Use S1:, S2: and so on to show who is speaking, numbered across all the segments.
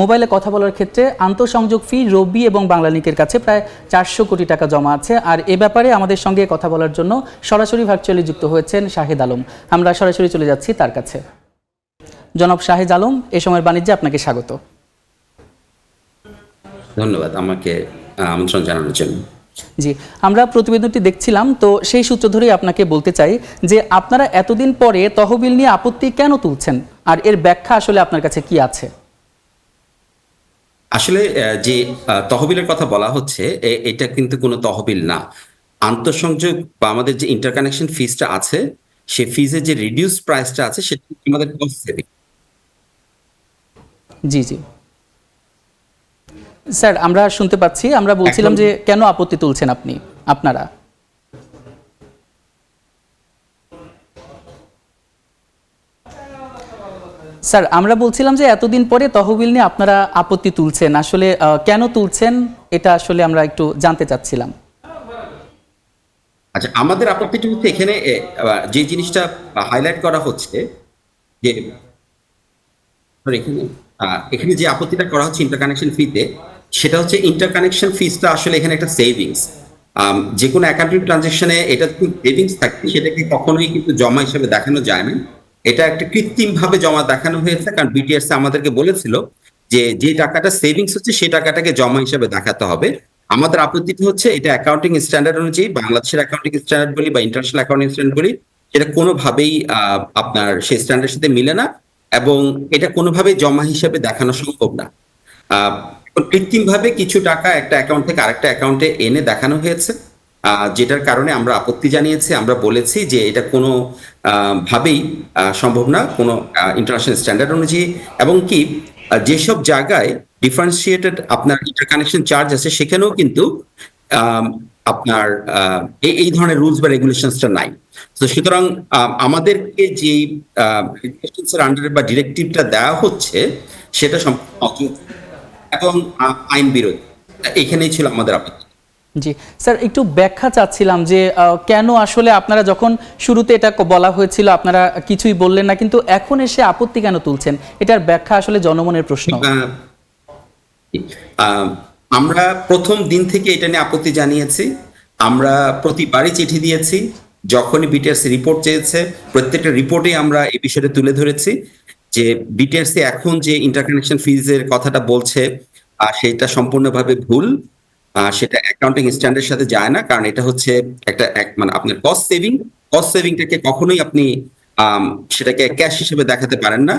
S1: মোবাইলে কথা বলার ক্ষেত্রে আন্তঃসংযোগ ফি রবি এবং বাংলালিংকের কাছে প্রায় 400 কোটি টাকা জমা আছে। আর এ ব্যাপারে আমাদের সঙ্গে কথা বলার জন্য সরাসরি ভার্চুয়ালি যুক্ত হয়েছেন শাহেদ আলম। আমরা সরাসরি চলে যাচ্ছি তার কাছে। জনাব শাহেদ আলম, এ সময়ের বাণিজ্যে আপনাকে স্বাগত।
S2: ধন্যবাদ আমাকে আমন্ত্রণ জানানোর জন্য।
S1: জি, আমরা প্রতিবেদনটি দেখছিলাম, তো সেই সূত্র ধরেই আপনাকে বলতে চাই যে আপনারা এতদিন পরে তহবিল নিয়ে আপত্তি কেন তুলছেন, আর এর ব্যাখ্যা আসলে আপনার কাছে কি আছে?
S2: আসলে যে তহবিলের কথা বলা হচ্ছে এটা কিন্তু কোনো তহবিল না। আন্তঃসংযোগ বা আমাদের যে ইন্টারকানেকশন ফিজটা আছে, সে ফিজের যে রিডিউস প্রাইসটা আছে সেটা আমাদের কস্ট সেভিং।
S1: জি জি স্যার, আমরা শুনতে পাচ্ছি। আমরা বলছিলাম যে কেন আপত্তি তুলছেন আপনারা। স্যার, আমরা বলছিলাম যে এতদিন পরে তহবিল নিয়ে আপনারা আপত্তি তুলছেন, আসলে কেন তুলছেন এটা আসলে আমরা একটু জানতে চাচ্ছিলাম।
S2: আচ্ছা, আমাদের আপত্তিটা হচ্ছে এখানে যে জিনিসটা হাইলাইট করা হচ্ছে যে এখানে এখানে যে আপত্তিটা করা হচ্ছে ইন্টারকানেকশন ফিতে, সেটা হচ্ছে ইন্টারকানেকশন ফিসটা আসলে এখানে একটা সেভিংস। যে কোনো অ্যাকাউন্টিং ট্রানজাকশনে এটা সেভিংস থাকে, সেটাকে কখনোই কিন্তু জমা হিসেবে দেখানো যায় না। এটা একটা কৃত্রিম ভাবে জমা দেখানো হয়েছে, কারণ বিটিআরস আমাদেরকে বলেছিল যে যে টাকাটা সেভিংস হচ্ছে সেই টাকাটাকে জমা হিসেবে দেখাতে হবে। আমাদের আপত্তিটা হচ্ছে এটা অ্যাকাউন্টিং স্ট্যান্ডার্ড অনুযায়ী, বাংলাদেশের অ্যাকাউন্টিং স্ট্যান্ডার্ড বলি বা ইন্টারন্যাশনাল অ্যাকাউন্টিং স্ট্যান্ডার্ড বলি, এটা কোনোভাবেই আপনার সেই স্ট্যান্ডার্ডের সাথে মিলে না এবং এটা কোনোভাবেই জমা হিসেবে দেখানো সম্ভব না। কৃত্রিম ভাবে কিছু টাকা একটা অ্যাকাউন্ট থেকে আরেকটা অ্যাকাউন্টে এনে দেখানো হয়েছে, যেটার কারণে আমরা আপত্তি জানিয়েছি। আমরা বলেছি যে এটা কোনো ভাবেই সম্ভব না কোনো ইন্টারন্যাশনাল স্ট্যান্ডার্ড অনুযায়ী, এবং কি যেসব জায়গায় ডিফারেন্সিয়েটেড আপনার ইন্টারকানেকশন চার্জ আছে সেখানেও কিন্তু আপনার এই ধরনের রুলস বা রেগুলেশনসটা নাই। তো সুতরাং আমাদেরকে যে রেগুলেশনসের আন্ডারে বা ডিরেক্টিভটা দেওয়া হচ্ছে সেটা সম্পূর্ণ এবং আইন বিরোধী। এখানেই ছিল আমাদের আপত্তি।
S1: জি স্যার, একটু ব্যাখ্যা চাচ্ছিলাম যে কেন আসলে আপনারা যখন শুরুতে এটা বলা হয়েছিল আপনারা কিছুই বললেন না, কিন্তু এখন এসে আপত্তি কেন তুলছেন? এটার ব্যাখ্যা আসলে জনমনের প্রশ্ন।
S2: আমরা প্রথম দিন থেকে এটা নিয়ে আপত্তি জানিয়েছি। আমরা প্রতিবারই চিঠি দিয়েছি, যখনই বিটিআরসি রিপোর্ট চেয়েছে প্রত্যেকটা রিপোর্টে আমরা এই বিষয়টা তুলে ধরেছি যে বিটিআরসি এখন যে ইন্টারকানেকশন ফিজের কথাটা বলছে সেটা সম্পূর্ণভাবে ভুল। সেটা অ্যাকাউন্টিং স্ট্যান্ডার্ডের সাথে যায় না, কারণ এটা হচ্ছে একটা মানে আপনার কস্ট সেভিংটাকে কখনোই আপনি সেটাকে ক্যাশ হিসেবে দেখাতে পারেন না,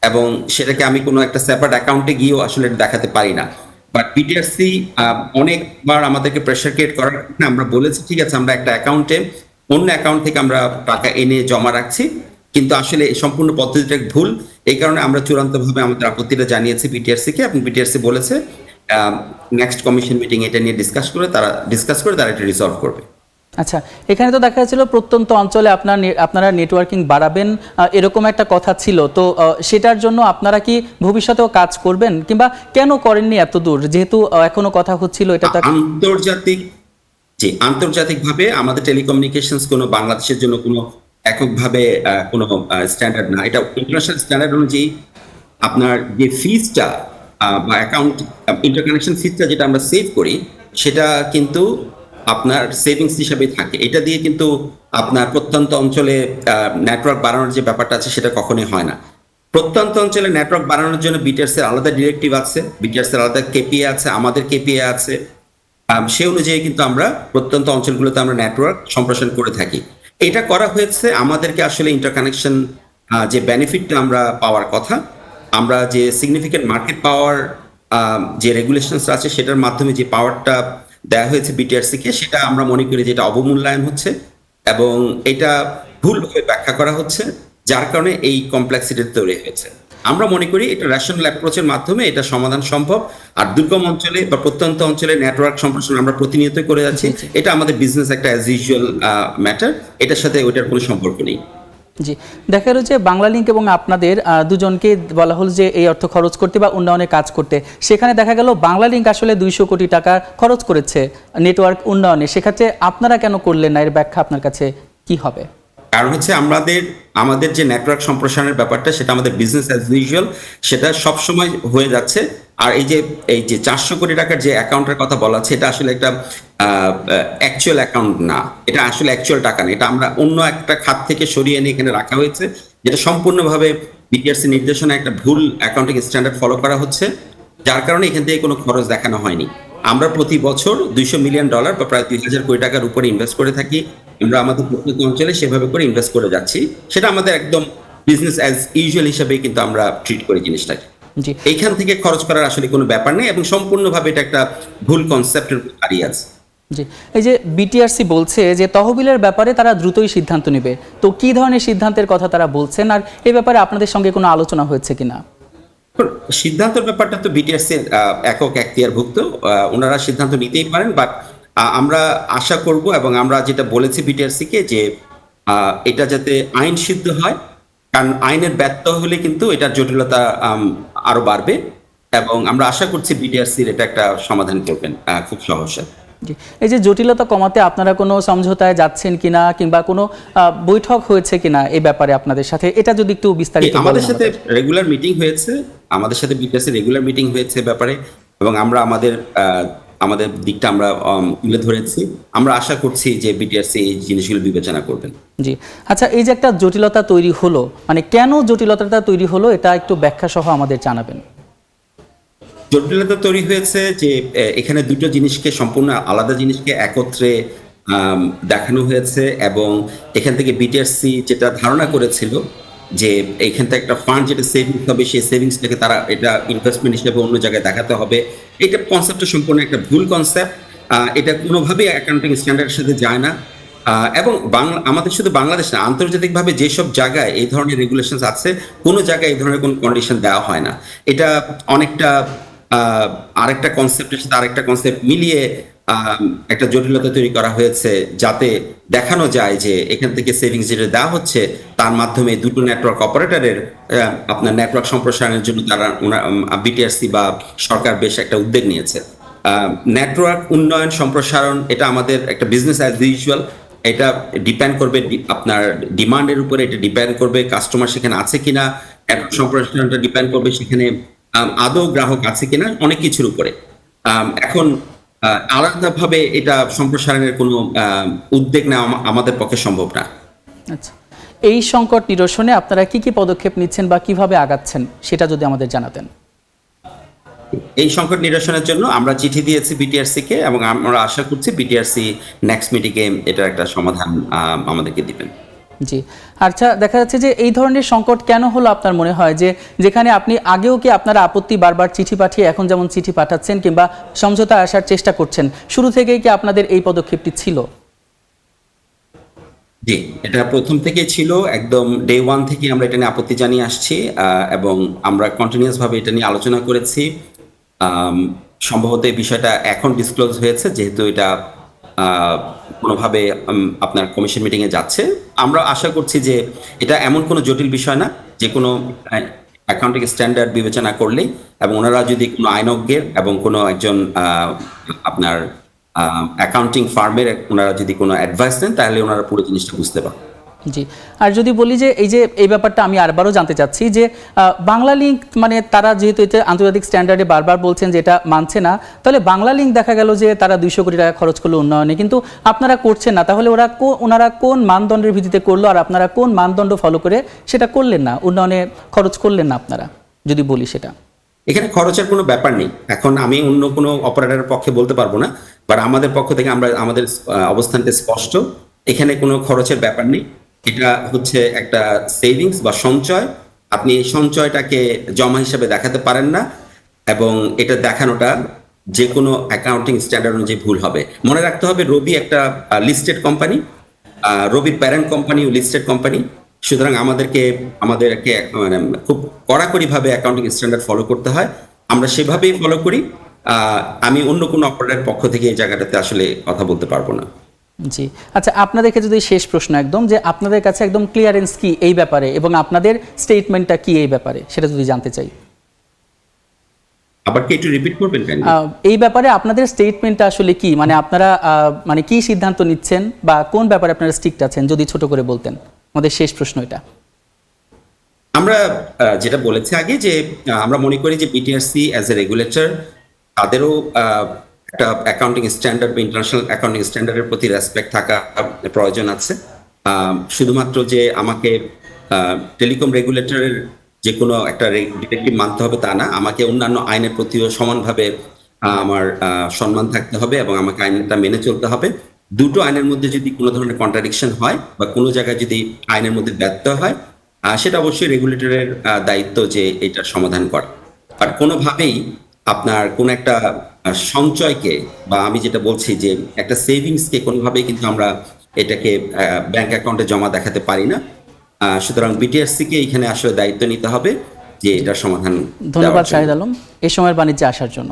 S2: এবং সেটাকে আমি কোনো একটা সেপারেট অ্যাকাউন্টে গিয়েও আসলে দেখাতে পারি না। বাট বিটিআরসি অনেকবার আমাদেরকে প্রেশার ক্রিয়েট করার কারণে আমরা বলেছি ঠিক আছে, আমরা একটা অ্যাকাউন্টে অন্য অ্যাকাউন্ট থেকে আমরা টাকা এনে জমা রাখছি, কিন্তু আসলে সম্পূর্ণ পদ্ধতিটা ভুল। এই কারণে আমরা চূড়ান্তভাবে আমাদের আপত্তিটা জানিয়েছি বিটিআরসি কে, এবং বিটিআরসি বলেছে নেক্সট কমিশন মিটিং এটা নিয়ে ডিসকাস করে তারা এটা রিসলভ করবে।
S1: আচ্ছা, এখানে তো দেখা যাচ্ছিল প্রত্যন্ত অঞ্চলে আপনারা নেটওয়ার্কিং বাড়াবেন, এরকম একটা কথা ছিল। তো সেটার জন্য আপনারা কি ভবিষ্যতেও কাজ করবেন, কিংবা কেন করেননি এত দূর, যেহেতু এখনো কথা হচ্ছিল এটা তো
S2: আন্তর্জাতিকভাবে আমাদের টেলিকমিউনিকেশনস কোনো বাংলাদেশের জন্য কোনো এককভাবে কোনো স্ট্যান্ডার্ড না। এটা ইন্টারন্যাশনাল স্ট্যান্ডার্ড অনুযায়ী আপনার যে ফিজটা বা অ্যাকাউন্ট ইন্টারকানেকশন ফিজটা যেটা আমরা সেভ করি সেটা কিন্তু আপনার সেভিংস হিসাবে থাকে। এটা দিয়ে কিন্তু আপনার প্রত্যন্ত অঞ্চলে নেটওয়ার্ক বাড়ানোর যে ব্যাপারটা আছে সেটা কখনোই হয় না। প্রত্যন্ত অঞ্চলে নেটওয়ার্ক বাড়ানোর জন্য বিটিআরসি এর আলাদা ডিরেক্টিভ আছে, বিটিআরসি এর আলাদা কেপিএ আছে, আমাদের কেপিএ আছে। সে অনুযায়ী কিন্তু আমরা প্রত্যন্ত অঞ্চলগুলোতে আমরা নেটওয়ার্ক সম্প্রসারণ করে থাকি। এটা করা হয়েছে আমাদেরকে আসলে ইন্টারকানেকশন যে বেনিফিটটা আমরা পাওয়ার কথা, আমরা যে সিগনিফিকেন্ট মার্কেট পাওয়ার যে রেগুলেশনস আছে সেটার মাধ্যমে যে পাওয়ারটা দেওয়া হয়েছে বিটিআরসি কে, সেটা আমরা মনে করি যে এটা অবমূল্যায়ন হচ্ছে এবং এটা ভুলভাবে ব্যাখ্যা করা হচ্ছে, যার কারণে এই কমপ্লেক্সিটি তৈরি হয়েছে। আমরা মনে করি এটা রেশনাল অ্যাপ্রোচের মাধ্যমে এটা সমাধান সম্ভব। আর দুর্গম অঞ্চলে বা প্রত্যন্ত অঞ্চলে নেটওয়ার্ক সম্প্রসারণ আমরা প্রতিনিয়ত করে যাচ্ছি, এটা আমাদের বিজনেস একটা অ্যাজ ইউজুয়াল ম্যাটার, এটার সাথে ওইটার কোনো সম্পর্ক নেই।
S1: জি, দেখা গেল যে বাংলালিংক এবং আপনাদের দুজনকে বলা হল যে এই অর্থ খরচ করতে বা উন্নয়নে কাজ করতে, সেখানে দেখা গেল বাংলালিংক আসলে 200 কোটি টাকা খরচ করেছে নেটওয়ার্ক উন্নয়নে, সেক্ষেত্রে আপনারা কেন করলেন না? এর ব্যাখ্যা আপনার কাছে কি হবে?
S2: কারণ হচ্ছে আমাদের যে নেটওয়ার্ক সম্প্রসারণের ব্যাপারটা সেটা আমাদের বিজনেস অ্যাজ ইউজুয়াল, সেটা সবসময় হয়ে যাচ্ছে। আর এই যে 400 কোটি টাকার যে অ্যাকাউন্টের কথা বলা আছে, এটা আসলে একটা অ্যাকচুয়াল অ্যাকাউন্ট না, এটা আসলে অ্যাকচুয়াল টাকা না, এটা আমরা অন্য একটা খাত থেকে সরিয়ে এনে এখানে রাখা হয়েছে, যেটা সম্পূর্ণভাবে বিটিআরসি নির্দেশনা একটা ভুল অ্যাকাউন্টিং স্ট্যান্ডার্ড ফলো করা হচ্ছে, যার কারণে এখান থেকে কোনো খরচ দেখানো হয়নি। আমরা প্রতি বছর $200 মিলিয়ন বা প্রায় 2000 কোটি টাকার উপরে ইনভেস্ট করে থাকি। আমরা আমাদের প্রত্যেক অঞ্চলে সেভাবে করে ইনভেস্ট করে যাচ্ছি, সেটা আমাদের একদম বিজনেস অ্যাজ ইউজুয়াল হিসেবে কিন্তু আমরা ট্রিট করি জিনিসটাকে।
S1: জি
S2: এইখান থেকে খরচ করার আসলে কোনো ব্যাপার নেই, এবং সম্পূর্ণভাবে এটা একটা ভুল কনসেপ্টের দাঁড়িয়ে আছে।
S1: জি, এই যে বিটিআরসি বলছে যে তহবিলের ব্যাপারে তারা দ্রুতই সিদ্ধান্ত নেবে, তো কি ধরনের সিদ্ধান্তের কথা তারা বলছেন, আর এই ব্যাপারে আপনাদের সঙ্গে কোনো আলোচনা হয়েছে কিনা?
S2: সিদ্ধান্তের ব্যাপারটা তো বিটিআরসি একক এখতিয়ারভুক্ত, ওনারা সিদ্ধান্ত নিতেই পারেন, বাট আমরা আশা করব এবং আমরা যেটা বলেছি বিটিআরসি কে যে এটা যাতে আইন সিদ্ধ হয়, কারণ আইনের ব্যত্যয় হলে কিন্তু এটার জটিলতা আরো বাড়বে, এবং আমরা আশা করছি বিটিআরসির এটা একটা সমাধান করবেন খুব সহসে।
S1: জি, এই যে জটিলতা কমাতে আপনারা কোনো সমঝোতায় যাচ্ছেন কিনা, কিংবা কোনো বৈঠক হয়েছে কিনা এই ব্যাপারে আপনাদের সাথে, এটা যদি একটু বিস্তারিত বলেন।
S2: আমাদের সাথে রেগুলার মিটিং হয়েছে, আমাদের সাথে বিটিআরসি রেগুলার মিটিং হয়েছে ব্যাপারে, এবং আমরা আমাদের দিকটা আমরা তুলে ধরেছি। আমরা আশা করছি যে বিটিআরসি এই জিনিসগুলো বিবেচনা করবেন।
S1: জি, আচ্ছা, এই যে একটা জটিলতা তৈরি হলো, মানে কেন জটিলতাটা তৈরি হলো, এটা একটু ব্যাখ্যা সহ আমাদের জানাবেন।
S2: জটিলতা তৈরি হয়েছে যে এখানে দুটো জিনিসকে, সম্পূর্ণ আলাদা জিনিসকে একত্রে দেখানো হয়েছে, এবং এখান থেকে বিটিআরসি যেটা ধারণা করেছিল যে এখান থেকে একটা ফান্ড যেটা সেভিংস হবে, সেই সেভিংসটাকে তারা এটা ইনভেস্টমেন্ট হিসেবে অন্য জায়গায় দেখাতে হবে। এটা কনসেপ্টটা সম্পূর্ণ একটা ভুল কনসেপ্ট। এটা কোনোভাবেই অ্যাকাউন্টিং স্ট্যান্ডার্ডের সাথে যায় না। এবং আমাদের শুধু বাংলাদেশ না, আন্তর্জাতিকভাবে যেসব জায়গায় এই ধরনের রেগুলেশন আছে, কোনো জায়গায় এই ধরনের কোনো কন্ডিশন দেওয়া হয় না। এটা অনেকটা আরেকটা কনসেপ্টের সাথে আরেকটা কনসেপ্ট মিলিয়ে একটা জটিলতা তৈরি করা হয়েছে, যাতে দেখানো যায় যে এখান থেকে সেভিংস যেটা দেওয়া হচ্ছে তার মাধ্যমে দুটো নেটওয়ার্ক অপারেটরের আপনার নেটওয়ার্ক সম্প্রসারণের জন্য তারা বিটিআরসি বা সরকার বেশ একটা উদ্যোগ নিয়েছে। নেটওয়ার্ক উন্নয়ন সম্প্রসারণ এটা আমাদের একটা বিজনেস অ্যাজ ইউজুয়াল, এটা ডিপেন্ড করবে আপনার ডিমান্ডের উপরে, এটা ডিপেন্ড করবে কাস্টমার সেখানে আছে কিনা, নেটওয়ার্ক সম্প্রসারণটা ডিপেন্ড করবে সেখানে আদৌ গ্রাহক আছে কিনা, অনেক কিছুর উপরে। এখন আলাদাভাবে এটা সম্প্রসারণের কোনো উদ্যোগ নেওয়া আমাদের পক্ষে সম্ভব না।
S1: আচ্ছা, এই সংকট নিরসনে আপনারা কি কি পদক্ষেপ নিচ্ছেন বা কিভাবে আগাচ্ছেন, সেটা যদি আমাদের জানাতেন।
S2: এই সংকট নিরসনের জন্য আমরা চিঠি দিয়েছি বিটিআরসি কে, এবং আমরা আশা করছি বিটিআরসি নেক্সট মিটিংয়ে এটার একটা সমাধান আমাদেরকে দিবেন।
S1: জি, আচ্ছা, দেখা যাচ্ছে যে এই ধরনের সংকট কেন হলো আপনার মনে হয়, যে যেখানে আপনি আগেও কি আপনারা আপত্তি বারবার চিঠি পাঠিয়ে এখন যেমন চিঠি পাঠাচ্ছেন কিংবা সমঝোতা আসার চেষ্টা করছেন, শুরু থেকেই কি আপনাদের এই পদক্ষেপটি ছিল?
S2: জি, এটা প্রথম থেকে ছিল, একদম ডে ওয়ান থেকে আমরা এটা নিয়ে আপত্তি জানিয়ে আসছি, এবং আমরা কন্টিনিউয়াস ভাবে এটা নিয়ে আলোচনা করেছি। সম্ভবত এই বিষয়টা এখন ডিসক্লোজ হয়েছে, যেহেতু এটা কোনোভাবে আপনার কমিশন মিটিংয়ে যাচ্ছে। আমরা আশা করছি যে এটা এমন কোনো জটিল বিষয় না, যে কোনো অ্যাকাউন্টিং স্ট্যান্ডার্ড বিবেচনা করলেই, এবং ওনারা যদি কোনো আইনজ্ঞের এবং কোনো একজন আপনার অ্যাকাউন্টিং ফার্মের ওনারা যদি কোনো অ্যাডভাইস দেন, তাহলে ওনারা পুরো জিনিসটা বুঝতে পারেন।
S1: জি, আর যদি বলি যে এই ব্যাপারটা আমি আরবারও জানতে চাচ্ছি যে বাংলা লিঙ্ক, মানে তারা যেহেতু এটা আন্তর্জাতিক স্ট্যান্ডার্ডে বারবার বলছেন যে এটা মানছে না, তাহলে বাংলা লিঙ্ক দেখা গেল যে তারা 200 কোটি টাকা খরচ করলো উন্নয়নে, কিন্তু আপনারা করছেন না, তাহলে ওনারা কোন মানদণ্ডের ভিত্তিতে করলো, আর আপনারা কোন মানদণ্ড ফলো করে সেটা করলেন না, উন্নয়নে খরচ করলেন না আপনারা, যদি বলি সেটা?
S2: এখানে খরচের কোনো ব্যাপার নেই। এখন আমি অন্য কোনো অপারেটরের পক্ষে বলতে পারবো না, বাট আমাদের পক্ষ থেকে আমাদের অবস্থানটা স্পষ্ট, এখানে কোনো খরচের ব্যাপার নেই। এটা হচ্ছে একটা সেভিংস বা সঞ্চয়। আপনি এই সঞ্চয়টাকে জমা হিসেবে দেখাতে পারেন না, এবং এটা দেখানোটা যে কোনো অ্যাকাউন্টিং স্ট্যান্ডার্ড অনুযায়ী ভুল হবে। মনে রাখতে হবে, রবি একটা লিস্টেড কোম্পানি, রবির প্যারেন্ট কোম্পানিও লিস্টেড কোম্পানি, সুতরাং আমাদেরকে মানে খুব কড়াকড়িভাবে অ্যাকাউন্টিং স্ট্যান্ডার্ড ফলো করতে হয়, আমরা সেভাবেই ফলো করি। আমি অন্য কোনো অপারেটরের পক্ষ থেকে এই জায়গাটাতে আসলে কথা বলতে পারবো না।
S1: জি, আচ্ছা, আপনাদেরকে যদি শেষ প্রশ্ন একদম, যে আপনাদের কাছে একদম ক্লিয়ারেন্স কি এই ব্যাপারে, এবং আপনাদের স্টেটমেন্টটা কি এই ব্যাপারে, সেটা যদি জানতে চাই।
S2: আবার কি একটু রিপিট করবেন কেন?
S1: এই ব্যাপারে আপনাদের স্টেটমেন্টটা আসলে কি, মানে আপনারা মানে কি সিদ্ধান্ত নিচ্ছেন বা কোন ব্যাপারে আপনারা স্ট্রিক্ট আছেন, যদি ছোট করে বলতেন। আমাদের শেষ প্রশ্ন এটা।
S2: আমরা যেটা বলেছি আগে যে আমরা মনে করি যে বিটিআরসি অ্যাজ এ রেগুলেটর তাদেরও একটা অ্যাকাউন্টিং স্ট্যান্ডার্ড বা ইন্টারন্যাশনাল অ্যাকাউন্টিং স্ট্যান্ডার্ডের প্রতি রেসপেক্ট থাকা প্রয়োজন আছে। শুধুমাত্র যে আমাকে টেলিকম রেগুলেটরের যে কোনো একটা ডিরেক্টিভ মানতে হবে তা না, আমাকে অন্যান্য আইনের প্রতিও সমানভাবে আমার সম্মান থাকতে হবে এবং আমাকে আইনটা মেনে চলতে হবে। দুটো আইনের মধ্যে যদি কোনো ধরনের কন্ট্রাডিকশন হয় বা কোনো জায়গায় যদি আইনের মধ্যে ব্যত্যয় হয়, সেটা অবশ্যই রেগুলেটরের দায়িত্ব যে এটার সমাধান করা। আর কোনোভাবেই আপনার কোন একটা সঞ্চয়কে বা আমি যেটা বলছি যে একটা সেভিংসকে কোনোভাবেই কিন্তু আমরা এটাকে ব্যাংক অ্যাকাউন্টে জমা দেখাতে পারি না। সুতরাং বিটিআরসি কে এখানে আসলে দায়িত্ব নিতে হবে যে এটার সমাধান।
S1: ধন্যবাদ শাহিদ আলম এই সময়ের বাণিজ্যে আসার জন্য।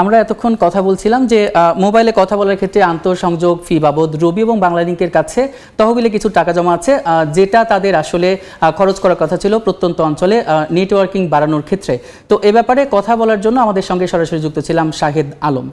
S1: আমরা এতক্ষণ কথা বলছিলাম যে মোবাইলে কথা বলার ক্ষেত্রে আন্তঃসংযোগ ফি বাবদ রবি এবং বাংলালিংকের কাছে তহবিলে কিছু টাকা জমা আছে, যেটা তাদের আসলে খরচ করার কথা ছিল প্রত্যন্ত অঞ্চলে নেটওয়ার্কিং বাড়ানোর ক্ষেত্রে। তো এ ব্যাপারে কথা বলার জন্য আমাদের সঙ্গে সরাসরি যুক্ত ছিলাম শাহিদ আলম।